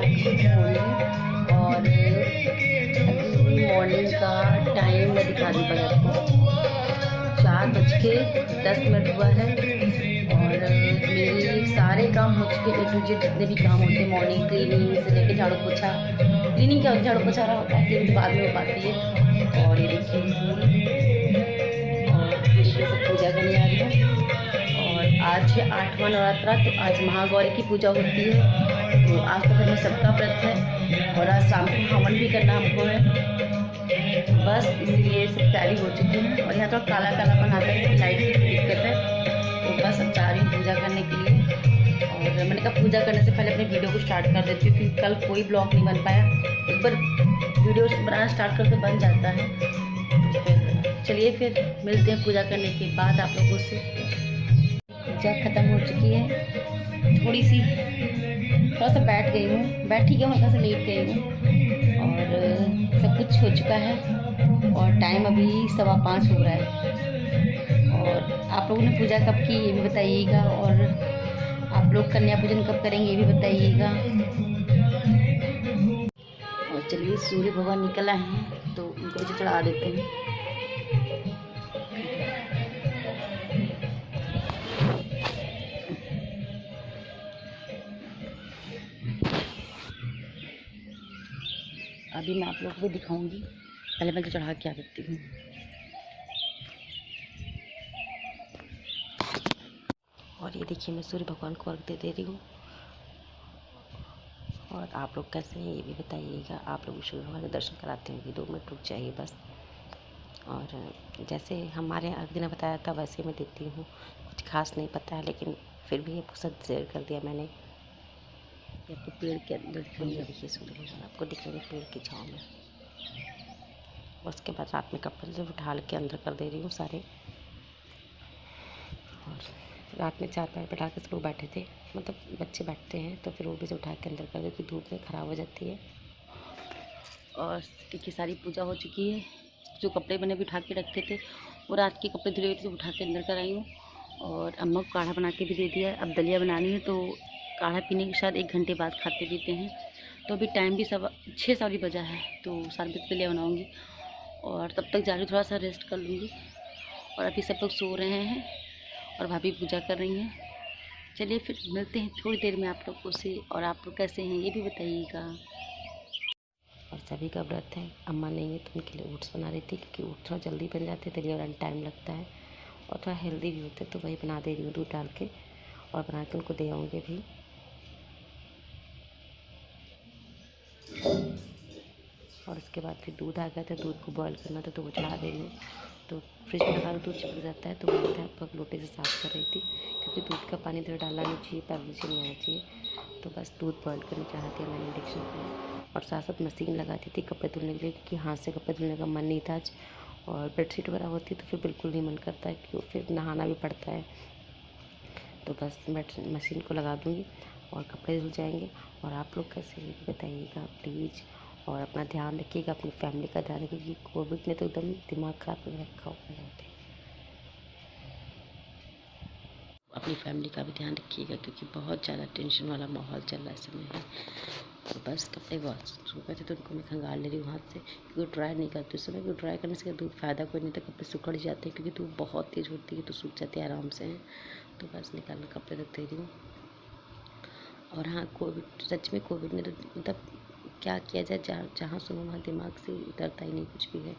और अभी मॉर्निंग का टाइम मैं दिखा दूँ पहले आपको। 4:10 हुआ है और मेरे सारे काम हो चुके हैं। A to Z जितने भी काम होते हैं मॉर्निंग क्लीनिंग से लेकर झाड़ू पोछा। क्लीनिंग क्या होती है, झाड़ू पोछा रहा होता है, क्लीनिंग बाद में हो पाती है। और ये देखिए फूल और कृष्ण से पूजा करने आ रही है। और आज है 8वां नवरात्रा, तो आज महागौरी की पूजा होती है। तो आज तो फिर में सबका व्रत है और आज शाम को हवन भी करना हमको है। बस इसलिए सब तैयारी हो चुकी है। और यहाँ तो काला काला बनाता है, लाइट की दिक्कत है। तो बस अब जा रही हूँ पूजा करने के लिए। और मैंने कहा पूजा करने से पहले अपने वीडियो को स्टार्ट कर देती हूँ, क्योंकि कल कोई ब्लॉग नहीं बन पाया। एक बार वीडियो बनाना स्टार्ट करके बन जाता है। तो फिर चलिए फिर मिलते हैं पूजा करने के बाद आप लोगों से। पूजा ख़त्म हो चुकी है। थोड़ा सा बैठ गई हूँ, बैठी गई हूँ, हल्का सा लेट गई हूँ और सब कुछ हो चुका है। और टाइम अभी 5:15 हो रहा है। और आप लोगों ने पूजा कब की ये भी बताइएगा, और आप लोग कन्या पूजन कब करेंगे ये भी बताइएगा। और चलिए सूर्य भगवान निकल आए हैं तो उनको भी चढ़ा देते हैं। अभी मैं आप लोगों को दिखाऊंगी, पहले मैं तो चढ़ा के आ देती हूँ। और ये देखिए मैं सूर्य भगवान को अर्घ्य दे रही हूँ। और आप लोग कैसे हैं ये भी बताइएगा। आप लोग सूर्य भगवान के दर्शन कराते होंगे, 2 मिनट रुक जाइए बस। और जैसे हमारे यहाँ अर्घ्य ने बताया था वैसे मैं देती हूँ। कुछ खास नहीं पता है, लेकिन फिर भी आपको सब शेयर कर दिया मैंने। आपको पेड़ के अंदर दिखाएंगे, देखिए सूर्य भगवान आपको दिखेंगे पेड़ की छाँव में। उसके बाद रात में कपड़े से उठा के अंदर कर दे रही हूँ सारे। और रात में 4 पैर बैठा के सब लोग बैठे थे, मतलब बच्चे बैठते हैं तो फिर वो भी से उठा के अंदर कर दे, क्योंकि धूप में ख़राब हो जाती है। और देखिए सारी पूजा हो चुकी है। जो कपड़े मैंने भी उठा के रखे थे वो रात के कपड़े धुले हुए थे, तो उठा के अंदर कर आई हूँ। और अम्मा को काढ़ा बना के भी दे दिया है। अब दलिया बनानी है, तो काढ़ा पीने के साथ 1 घंटे बाद खाते पीते हैं। तो अभी टाइम भी 6 बजा है, तो 7 बजे दलिया बनाऊँगी। और तब तक जा रही थोड़ा सा रेस्ट कर लूँगी। और अभी सब लोग सो रहे हैं और भाभी पूजा कर रही हैं। चलिए फिर मिलते हैं थोड़ी देर में आप लोगों से। और आप लोग कैसे हैं ये भी बताइएगा। और सभी का व्रत है, अम्मा नहीं है तो उनके लिए ओट्स बना रही थी, क्योंकि ओट्स थोड़ा जल्दी बन जाते हैं, दलिया बनाने टाइम लगता है और थोड़ा हेल्दी भी होते हैं। तो वही बना दे रही हूँ दूध डाल के, और बना के उनको दे आऊँगी भी। और उसके बाद फिर दूध आ गया था, दूध को बॉईल करना था तो वो चढ़ा दे रही हूँ। तो फ्रिज में लगा दूध चिपक जाता है, तो वो अध्यापक लोटे से साफ़ कर रही थी, क्योंकि दूध का पानी इधर डालना नहीं चाहिए, पैर नीचे नहीं आना चाहिए। तो बस दूध बॉईल करने चढ़ा दिया मैंने इंडक्शन पर। और साथ साथ मशीन लगा दी थी कपड़े धुलने के लिए, क्योंकि हाथ से कपड़े धुलने का मन नहीं था आज। और बेडशीट वगैरह होती तो फिर बिल्कुल नहीं मन करता है, क्योंकि फिर नहाना भी पड़ता है। तो बस मशीन को लगा दूँगी और कपड़े धुल जाएंगे। और आप लोग कैसे बताइएगा प्लीज़। और अपना ध्यान रखिएगा, अपनी फैमिली का ध्यान रखिएगा, क्योंकि कोविड ने तो एकदम दिमाग ख़राब कर रखा हुआ है। अपनी फैमिली का भी ध्यान रखिएगा, क्योंकि बहुत ज़्यादा टेंशन वाला माहौल चल रहा है इस समय है। तो बस कपड़े वॉश सूख गए थे तो उनको मैं खंगाल ले रही हूँ हाथ से, क्योंकि ड्राई नहीं करती उस समय, क्योंकि ड्राई करने से धूप फ़ायदा कोई नहीं था, कपड़े सुखड़ जाते हैं, क्योंकि धूप बहुत तेज़ होती है तो सूख जाते हैं आराम से। तो बस निकाल कपड़े रख दे रही हूँ। और हाँ, कोविड सच में कोविड ने तो मतलब क्या किया जाए, जहाँ सुनो वहाँ दिमाग से उतरता ही नहीं कुछ भी है।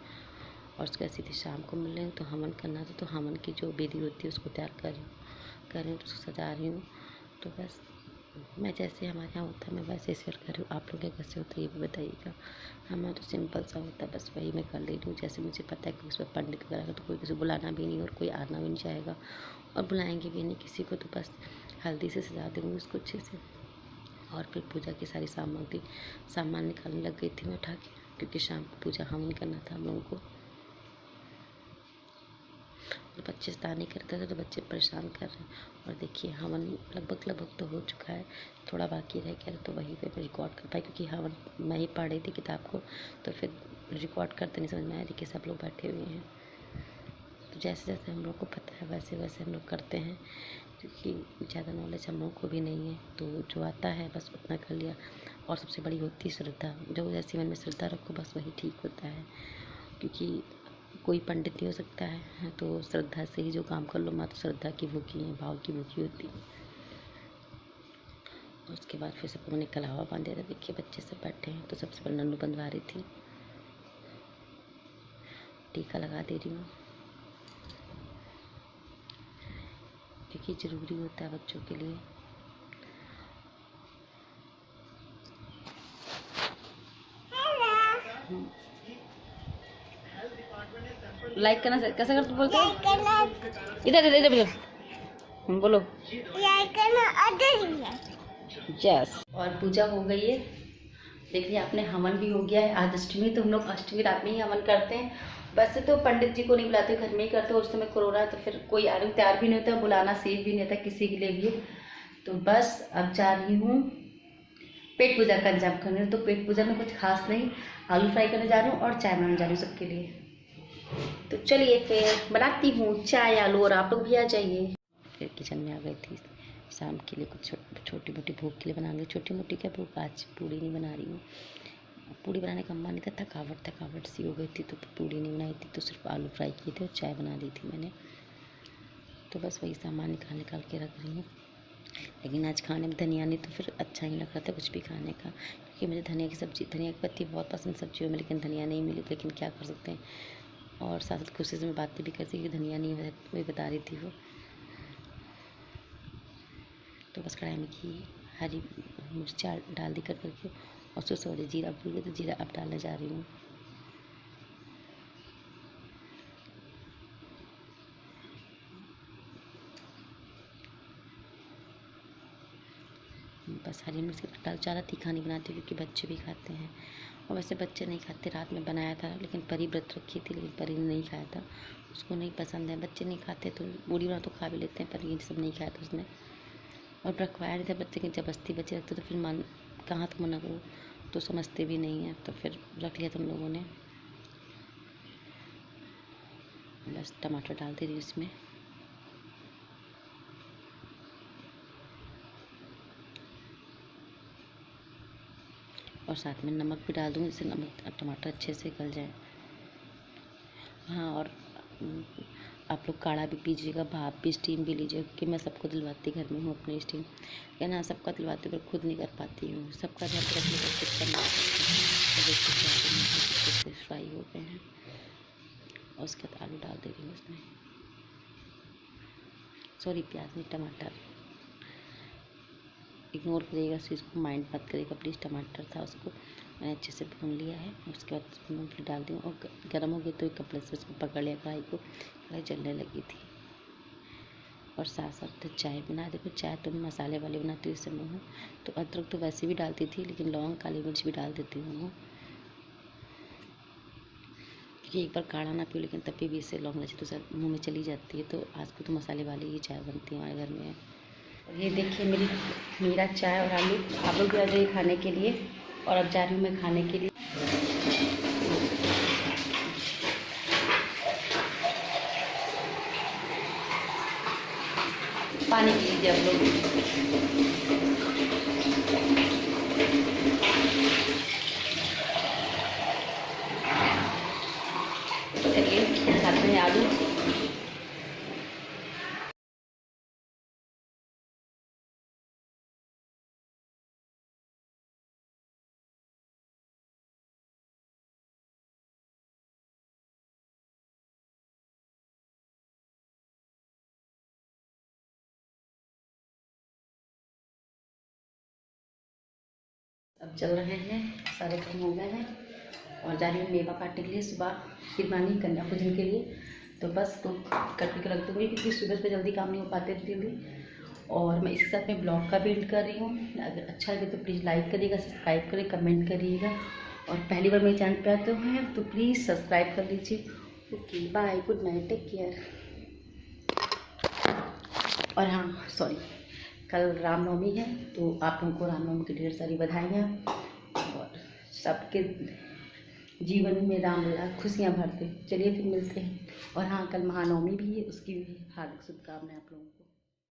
और उसके बाद सीधे शाम को मिल रहे हैं, तो हवन करना था, तो हवन की जो विधि होती है उसको तैयार कर रही हूँ, तो उसको सजा रही हूँ। तो बस मैं जैसे हमारे यहाँ होता है मैं वैसे ही शेयर कर रही हूँ। आप लोग कैसे होता है ये भी बताइएगा। हमारा तो सिंपल सा होता है, बस वही मैं कर ले रही हूँ जैसे मुझे पता है कि उसमें पंडित वगैरह का तो कोई किसी बुलाना भी नहीं और कोई आना भी नहीं चाहेगा और बुलाएंगे भी नहीं किसी को। तो बस हल्दी से सजा दूँगी उसको अच्छे से। और फिर पूजा की सारी सामान निकालने लग गई थी मैं उठा के, क्योंकि शाम को पूजा हवन करना था हम लोगों को। और बच्चे शैतानी करते थे तो बच्चे परेशान कर रहे हैं। और देखिए हवन लगभग तो हो चुका है, थोड़ा बाकी रह गया, तो वहीं पे मैं रिकॉर्ड कर पाई, क्योंकि हवन मैं ही पढ़ रही थी किताब को, तो फिर रिकॉर्ड करते नहीं समझ में आया। देखिए सब लोग बैठे हुए हैं, तो जैसे जैसे हम लोग को पता है वैसे वैसे हम लोग करते हैं, क्योंकि ज़्यादा नॉलेज हम लोगों को भी नहीं है, तो जो आता है बस उतना कर लिया। और सबसे बड़ी होती है श्रद्धा। जो जैसे मन में श्रद्धा रखो बस वही ठीक होता है, क्योंकि कोई पंडित नहीं हो सकता है, तो श्रद्धा से ही जो काम कर लो। माँ तो श्रद्धा की भूखी है, भाव की भूखी होती है। उसके बाद फिर सबको मैंने कलावा बांध दिया था। देखिए बच्चे सब बैठे हैं, तो सबसे पहले नन्नू बंधवा रही थी, टीका लगा दे रही हूँ, क्योंकि ज़रूरी होता है बच्चों के लिए। लाइक करना कैसे कर, तू बोलते इधर इधर इधर बोलो लाइक करना। यस, और पूजा हो गई है। देखिए आपने हवन भी हो गया है। आज अष्टमी, तो हम लोग अष्टमी रात में ही हवन करते हैं। वैसे तो पंडित जी को नहीं बुलाते, घर में ही करते हैं। उस समय कोरोना है तो फिर कोई आने तैयार भी नहीं होता, बुलाना सेफ भी नहीं होता किसी के लिए भी। तो बस अब जा रही हूँ पेट पूजा का इंतजाम करने। तो पेट पूजा में कुछ खास नहीं, आलू फ्राई करने जा रही हूँ और चाय बनाने जा रही हूँ सबके लिए। तो चलिए फिर बनाती हूँ चाय आलू, और आप लोग भी आ जाइए। फिर किचन में आ गई थी, शाम के लिए कुछ छोटी मोटी भूख के लिए बना ली। छोटी मोटी क्या भूख, आज पूड़ी नहीं बना रही हूँ। पूड़ी बनाने का मन नहीं था, थकावट सी हो गई थी, तो पूड़ी नहीं बनाई थी। तो सिर्फ आलू फ्राई किए थे और चाय बना दी थी मैंने। तो बस वही सामान निकाल के रख रही हूँ। लेकिन आज खाने में धनिया नहीं, तो फिर अच्छा नहीं लग रहा था कुछ भी खाने का, क्योंकि मुझे धनिया की सब्ज़ी, धनिया की पत्ती बहुत पसंद सब्जियों में, लेकिन धनिया नहीं मिली। लेकिन क्या कर सकते हैं। और साथ साथ खुशी से मैं बातें भी करती कि धनिया नहीं है, वही बता रही थी वो। तो बस कढ़ाई में घी, हरी मिर्च डाल दी करके, और उसको सॉरी जीरा भूल गई, तो जीरा अब डालने जा रही हूँ। बस हरी मिर्च डाल, ज़्यादा तीखा नहीं बनाती क्योंकि बच्चे भी खाते हैं। और वैसे बच्चे नहीं खाते, रात में बनाया था, लेकिन परी व्रत रखी थी, लेकिन परी ने नहीं खाया था, उसको नहीं पसंद है। बच्चे नहीं खाते तो बूढ़ी बना तो खा भी लेते हैं, पर ये सब नहीं खाया था उसने। और रखवाया नहीं था बच्चे की, जबरदस्ती बच्चे रखते तो फिर मन कहाँ तो मना करो, तो समझते भी नहीं है, तो फिर रख लिया तुम लोगों ने। बस टमाटर डाल दे रही इसमें, और साथ में नमक भी डाल दूँगी, इससे नमक टमाटर अच्छे से गल जाए। हाँ, और आप लोग काढ़ा भी पीजिएगा, भाप भी, स्टीम भी लीजिएगा, क्योंकि मैं सबको दिलवाती घर में हूँ अपने स्टीम, या ना सबका दिलवाती हूँ पर खुद नहीं कर पाती हूँ। सबका ध्यान रखने का कुछ करना से फ्राई हो गए हैं, और उसके बाद आलू डाल दे रही हूँ उसमें, सॉरी प्याज नहीं टमाटर, इग्नोर करिएगा इस चीज़ को, माइंड मत करिएगा प्लीज़। टमाटर था, उसको मैंने अच्छे से भून लिया है। उसके बाद मूँगफली डाल दी, और गर्म हो गई तो एक कपड़े से उसको पकड़ लिया कढ़ाई को, कढ़ाई जलने लगी थी। और साथ साथ चाय बना, देखो चाय तो मैं मसाले वाली बनाती हूँ इस समय हूँ, तो अदरक तो वैसे भी डालती थी, लेकिन लौंग काली मिर्च भी डाल देती हूँ, क्योंकि एक बार काढ़ा ना पियो, लेकिन तब भी इससे लौंग मिर्च तो सर मुँह में चली जाती है। तो आज को तो मसाले वाली ही चाय बनती है हमारे घर में। ये देखिए मेरा चाय और आलू, आप लोग भी आ जाइए खाने के लिए। और अब जा रही हूँ मैं खाने के लिए। पानी पी लीजिए आप लोग। चलिए खाते हैं आलू। अब चल रहे हैं, सारे काम हो गए हैं, और जा रही हूँ मेवा काटने के लिए। सुबह खीर बनानी कन्या पूजन के लिए, तो बस तो कट के रख दूँगी, क्योंकि सुबह से जल्दी काम नहीं हो पाते जल्दी। और मैं इसके साथ में ब्लॉग का भी एंड कर रही हूँ। अगर अच्छा लगे तो प्लीज़ लाइक करिएगा, सब्सक्राइब करिए, कमेंट करिएगा, और पहली बार मेरे चैनल पे आते हैं तो प्लीज़ सब्सक्राइब कर लीजिए। Okay bye, good night, take care. और हाँ सॉरी, कल रामनवमी है, तो आप लोगों को रामनवमी की ढेर सारी बधाइयाँ, और सबके जीवन में राम लीला खुशियाँ भरते। चलिए फिर मिलते हैं। और हाँ, कल महानवमी भी है, उसकी भी हार्दिक शुभकामनाएं आप लोगों को।